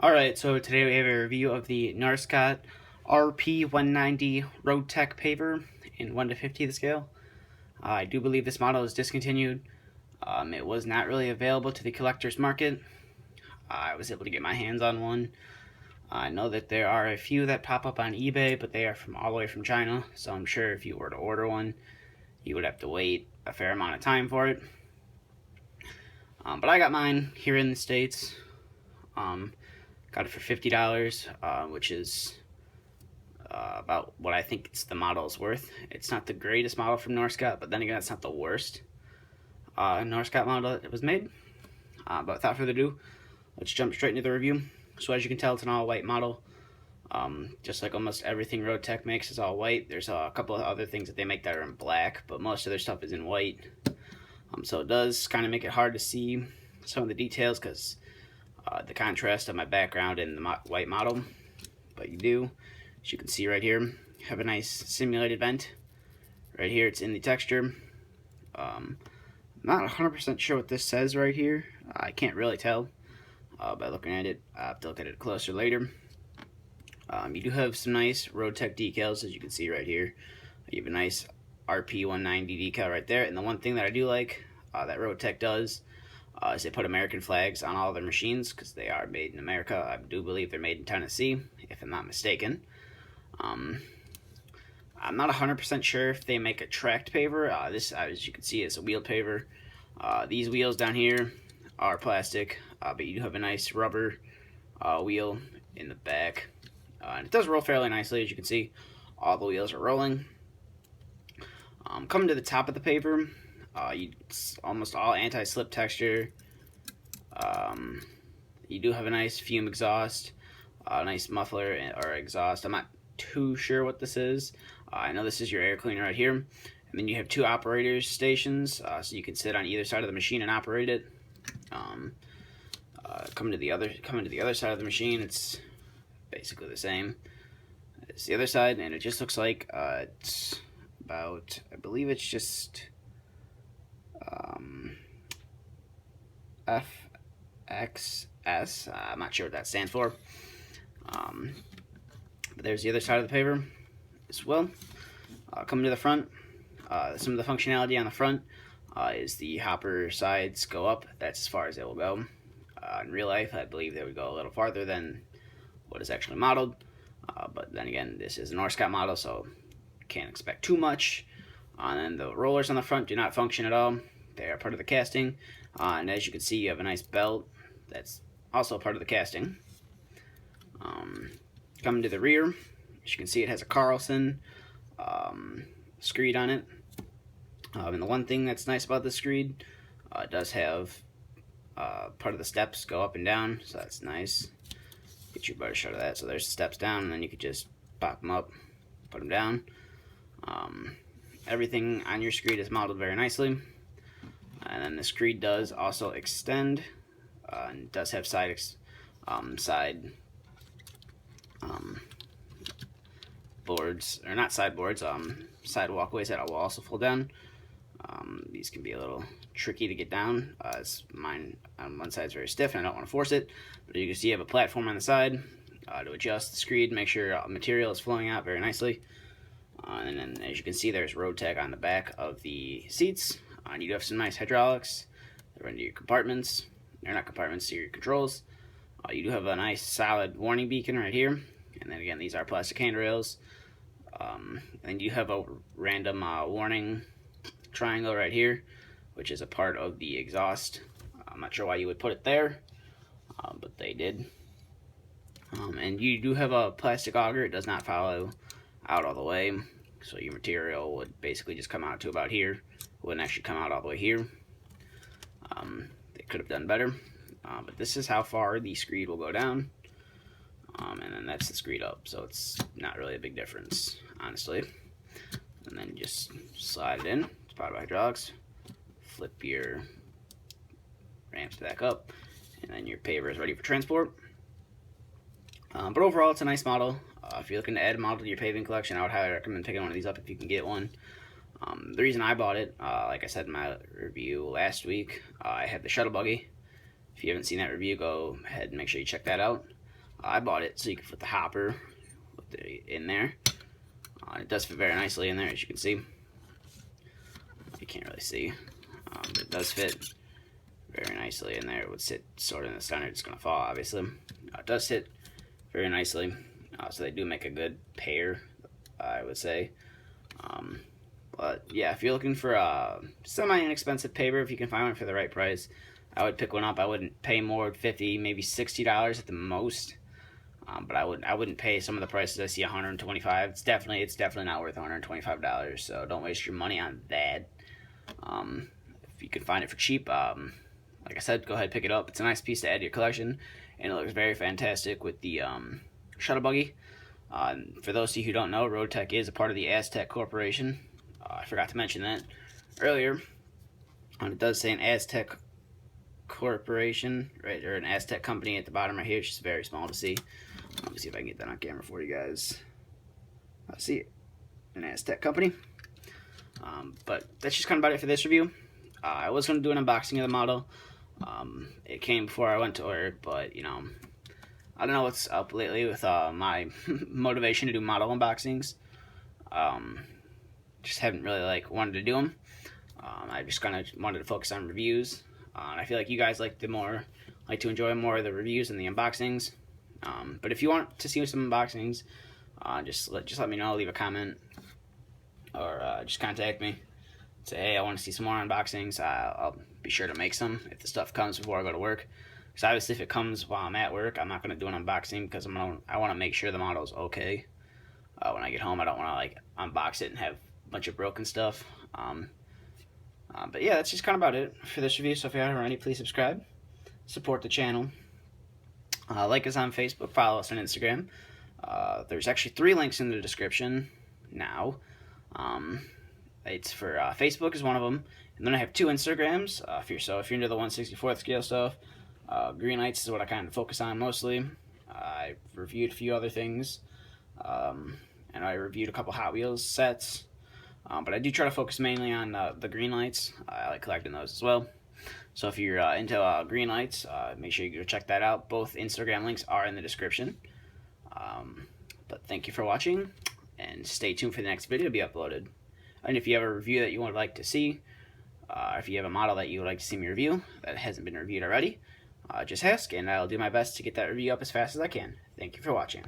Alright, so today we have a review of the Norscot Rp-190 Roadtec Paver in 1 to 50 the scale. I do believe this model is discontinued. It was not really available to the collector's market. I was able to get my hands on one. I know that there are a few that pop up on eBay, but they are from all the way from China, so I'm sure if you were to order one, you would have to wait a fair amount of time for it. But I got mine here in the States. Got it for $50, which is about what I think the model is worth. It's not the greatest model from Norscot, but then again, it's not the worst Norscot model that was made. But without further ado, let's jump straight into the review. So as you can tell, it's an all-white model. Just like almost everything Roadtec makes is all white. There's a couple of other things that they make that are in black, but most of their stuff is in white. So it does kind of make it hard to see some of the details because the contrast of my background and the white model. But you do, as you can see right here, have a nice simulated vent. Right here, it's in the texture. I'm not 100% sure what this says right here. I can't really tell by looking at it. I have to look at it closer later. You do have some nice Roadtec decals, as you can see right here. You have a nice Rp-190 decal right there. And the one thing that I do like that Roadtec does is they put American flags on all their machines because they are made in America. I do believe they're made in Tennessee, if I'm not mistaken. I'm not 100% sure if they make a tracked paver. This, as you can see, is a wheeled paver. These wheels down here are plastic, but you do have a nice rubber wheel in the back. And it does roll fairly nicely, as you can see. All the wheels are rolling. Coming to the top of the paver, it's almost all anti-slip texture. You do have a nice fume exhaust, a nice muffler or exhaust. I'm not too sure what this is. I know this is your air cleaner right here. And then you have two operator stations, so you can sit on either side of the machine and operate it. Coming to the other side of the machine, it's basically the same as the other side, and it just looks like it's about, I believe it's just FXS. I'm not sure what that stands for. But there's the other side of the paver as well. Coming to the front, some of the functionality on the front is the hopper sides go up. That's as far as it will go. In real life, I believe they would go a little farther than what is actually modeled. But then again, this is a Norscot model, so can't expect too much. And then the rollers on the front do not function at all. They are part of the casting. And as you can see, you have a nice belt that's also part of the casting. Coming to the rear, as you can see, it has a Carlson screed on it. And the one thing that's nice about this screed, it does have part of the steps go up and down, so that's nice. Get you a better shot of that. So there's the steps down, and then you could just pop them up, put them down. Everything on your screed is modeled very nicely. And then the screed does also extend, and does have side boards, or not side boards, side walkways that will also fold down. These can be a little tricky to get down. Mine on one side is very stiff and I don't want to force it, but you can see you have a platform on the side to adjust the screed, make sure material is flowing out very nicely. And then as you can see, there's Roadtec on the back of the seats. And you do have some nice hydraulics that run to your compartments. They're not compartments, to your controls. You do have a nice solid warning beacon right here. And then again, these are plastic handrails. And you have a random warning triangle right here, which is a part of the exhaust. I'm not sure why you would put it there, but they did. And you do have a plastic auger. It does not follow out all the way, so your material would basically just come out to about here. It wouldn't actually come out all the way here. They could have done better, but this is how far the screed will go down. And then that's the screed up, so it's not really a big difference, honestly. And then just slide it in. It's powered by hydraulics. Flip your ramps back up, and then your paver is ready for transport. But overall, it's a nice model. If you're looking to add a model to your paving collection, I would highly recommend picking one of these up if you can get one. The reason I bought it, like I said in my review last week, I had the shuttle buggy. If you haven't seen that review, go ahead and make sure you check that out. I bought it so you can put the hopper in there. It does fit very nicely in there, as you can see. You can't really see, but it does fit very nicely in there. It would sit sort of in the center. It's going to fall, obviously. It does sit very nicely, so they do make a good pair, I would say. But yeah, if you're looking for a semi-inexpensive paver, if you can find one for the right price, I would pick one up. I wouldn't pay more than $50, maybe $60 at the most. But I wouldn't pay some of the prices I see $125. It's definitely not worth $125. So don't waste your money on that. If you can find it for cheap, like I said, go ahead and pick it up. It's a nice piece to add to your collection, and it looks very fantastic with the shuttle buggy. For those of you who don't know, Roadtec is a part of the Aztec Corporation. I forgot to mention that earlier. It does say an Aztec Corporation, right, or an Aztec company at the bottom right here. It's just very small to see. Let me see if I can get that on camera for you guys. I see it. An Aztec company. But that's just kind of about it for this review. I was going to do an unboxing of the model. It came before I went to order, but you know, I don't know what's up lately with my motivation to do model unboxings. Just haven't really wanted to do them. I just kind of wanted to focus on reviews. And I feel like you guys like to enjoy more of the reviews and the unboxings. But if you want to see some unboxings, just let me know. Leave a comment, or just contact me. Say, hey, I want to see some more unboxings. I'll be sure to make some if the stuff comes before I go to work. Because obviously, if it comes while I'm at work, I'm not going to do an unboxing because I want to make sure the model's okay. When I get home, I don't want to unbox it and have a bunch of broken stuff. But yeah, that's just kind of about it for this review. So if you haven't already, please subscribe, support the channel, like us on Facebook, follow us on Instagram. There's actually 3 links in the description now. It's for Facebook is one of them, and then I have 2 Instagrams. If you're into the 1/64th scale stuff, green lights is what I kind of focus on mostly. I reviewed a few other things, and I reviewed a couple Hot Wheels sets. But I do try to focus mainly on the green lights. I like collecting those as well. So if you're into green lights, make sure you go check that out. Both Instagram links are in the description. But thank you for watching, and stay tuned for the next video to be uploaded. And if you have a review that you would like to see, if you have a model that you would like to see me review that hasn't been reviewed already, just ask, and I'll do my best to get that review up as fast as I can. Thank you for watching.